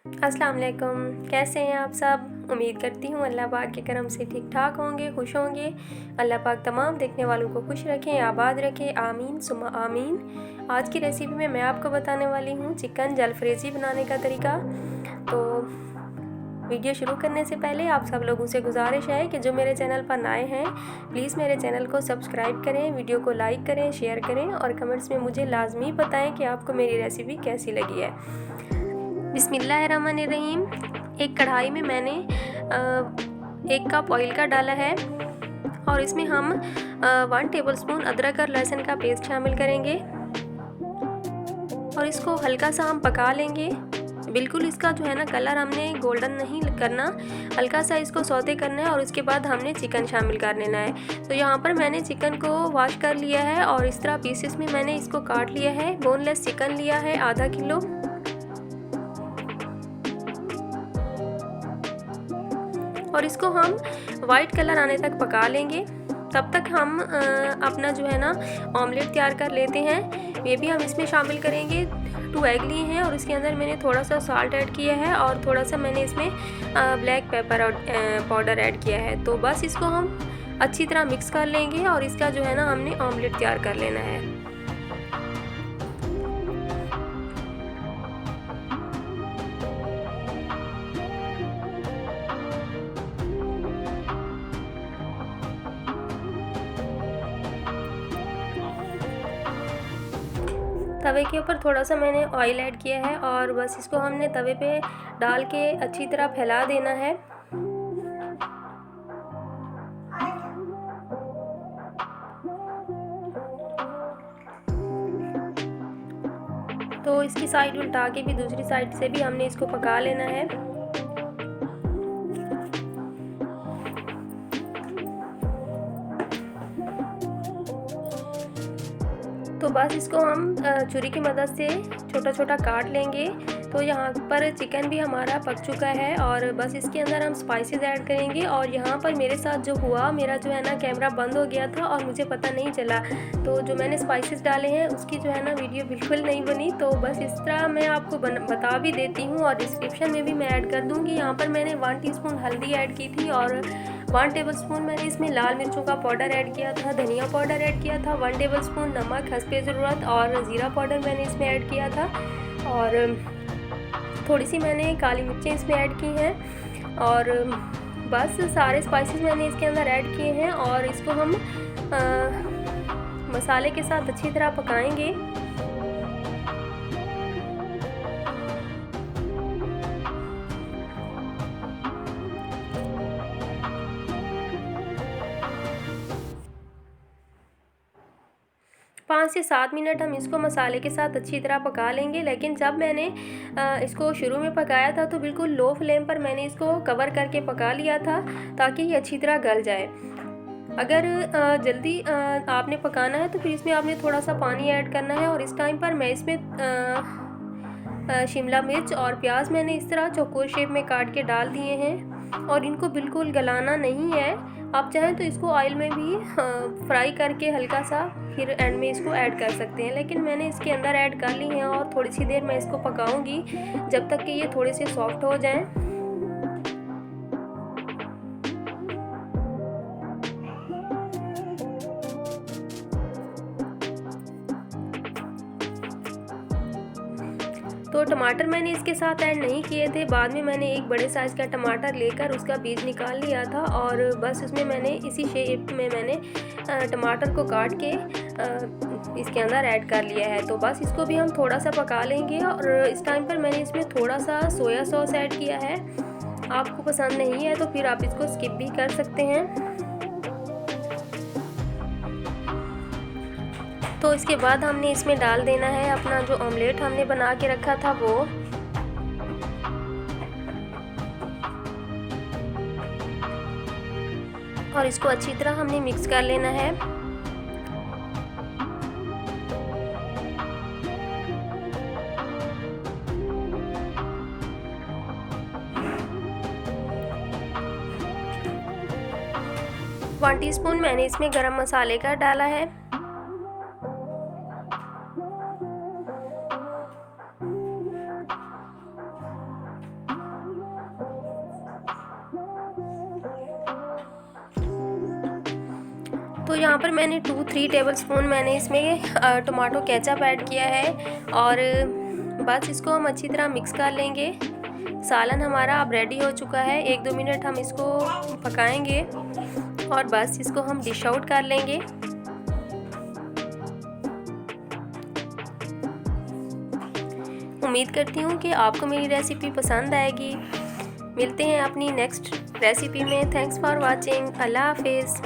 अस्सलाम वालेकुम। कैसे हैं आप सब? उम्मीद करती हूँ अल्लाह पाक के करम से ठीक ठाक होंगे, खुश होंगे। अल्लाह पाक तमाम देखने वालों को खुश रखें, आबाद रखें, आमीन सुम्मा आमीन। आज की रेसिपी में मैं आपको बताने वाली हूँ चिकन जलफ्रेज़ी बनाने का तरीका। तो वीडियो शुरू करने से पहले आप सब लोगों से गुजारिश है कि जो मेरे चैनल पर नए हैं प्लीज़ मेरे चैनल को सब्सक्राइब करें, वीडियो को लाइक करें, शेयर करें और कमेंट्स में मुझे लाजमी बताएं कि आपको मेरी रेसिपी कैसी लगी है। बिस्मिल्लाहिर्रहमानिर्रहीम। एक कढ़ाई में मैंने 1 कप ऑयल का डाला है और इसमें हम 1 टेबलस्पून अदरक और लहसुन का पेस्ट शामिल करेंगे और इसको हल्का सा हम पका लेंगे। बिल्कुल इसका जो है ना कलर हमने गोल्डन नहीं करना, हल्का सा इसको सौते करना है और उसके बाद हमने चिकन शामिल कर लेना है। तो यहाँ पर मैंने चिकन को वॉश कर लिया है और इस तरह पीसेस में मैंने इसको काट लिया है। बोनलेस चिकन लिया है आधा किलो और इसको हम वाइट कलर आने तक पका लेंगे। तब तक हम अपना जो है ना ऑमलेट तैयार कर लेते हैं। ये भी हम इसमें शामिल करेंगे। 2 एग लिए हैं और इसके अंदर मैंने थोड़ा सा साल्ट ऐड किया है और थोड़ा सा मैंने इसमें ब्लैक पेपर पाउडर ऐड किया है। तो बस इसको हम अच्छी तरह मिक्स कर लेंगे और इसका जो है ना हमने ऑमलेट तैयार कर लेना है। तवे के ऊपर थोड़ा सा मैंने ऑयल ऐड किया है और बस इसको हमने तवे पे डाल के अच्छी तरह फैला देना है। तो इसकी साइड उल्टा के भी दूसरी साइड से भी हमने इसको पका लेना है। तो बस इसको हम छुरी की मदद से छोटा छोटा काट लेंगे। तो यहाँ पर चिकन भी हमारा पक चुका है और बस इसके अंदर हम स्पाइसेस ऐड करेंगे। और यहाँ पर मेरे साथ जो हुआ, मेरा जो है ना कैमरा बंद हो गया था और मुझे पता नहीं चला। तो जो मैंने स्पाइसेस डाले हैं उसकी जो है ना वीडियो बिल्कुल नहीं बनी। तो बस इस तरह मैं आपको बता भी देती हूँ और डिस्क्रिप्शन में भी मैं ऐड कर दूँगी। यहाँ पर मैंने 1 टीस्पून हल्दी ऐड की थी और 1 टेबलस्पून मैंने इसमें लाल मिर्चों का पाउडर ऐड किया था, धनिया पाउडर ऐड किया था, 1 टेबलस्पून नमक हस्बे ज़रूरत और ज़ीरा पाउडर मैंने इसमें ऐड किया था और थोड़ी सी मैंने काली मिर्चें इसमें ऐड की हैं। और बस सारे स्पाइसेस मैंने इसके अंदर ऐड किए हैं और इसको हम मसाले के साथ अच्छी तरह पकाएंगे। पाँच से 7 मिनट हम इसको मसाले के साथ अच्छी तरह पका लेंगे। लेकिन जब मैंने इसको शुरू में पकाया था तो बिल्कुल लो फ्लेम पर मैंने इसको कवर करके पका लिया था ताकि ये अच्छी तरह गल जाए। अगर जल्दी आपने पकाना है तो फिर इसमें आपने थोड़ा सा पानी ऐड करना है। और इस टाइम पर मैं इसमें शिमला मिर्च और प्याज मैंने इस तरह चौकोर शेप में काट के डाल दिए हैं और इनको बिल्कुल गलाना नहीं है। आप चाहें तो इसको ऑयल में भी फ्राई करके हल्का सा फिर एंड में इसको ऐड कर सकते हैं, लेकिन मैंने इसके अंदर ऐड कर ली हैं और थोड़ी सी देर मैं इसको पकाऊंगी जब तक कि ये थोड़े से सॉफ्ट हो जाएं। तो टमाटर मैंने इसके साथ ऐड नहीं किए थे। बाद में मैंने एक बड़े साइज़ का टमाटर लेकर उसका बीज निकाल लिया था और बस उसमें मैंने इसी शेप में मैंने टमाटर को काट के इसके अंदर ऐड कर लिया है। तो बस इसको भी हम थोड़ा सा पका लेंगे और इस टाइम पर मैंने इसमें थोड़ा सा सोया सॉस ऐड किया है। आपको पसंद नहीं है तो फिर आप इसको स्किप भी कर सकते हैं। तो इसके बाद हमने इसमें डाल देना है अपना जो ऑमलेट हमने बना के रखा था वो। और इसको अच्छी तरह हमने मिक्स कर लेना है। वन टीस्पून मैंने इसमें गरम मसाले का डाला है। तो यहाँ पर मैंने 2-3 टेबलस्पून मैंने इसमें टमाटो केचप ऐड किया है और बस इसको हम अच्छी तरह मिक्स कर लेंगे। सालन हमारा अब रेडी हो चुका है। 1-2 मिनट हम इसको पकाएंगे और बस इसको हम डिश आउट कर लेंगे। उम्मीद करती हूँ कि आपको मेरी रेसिपी पसंद आएगी। मिलते हैं अपनी नेक्स्ट रेसिपी में। Thanks for watching. अल्लाह हाफिज़।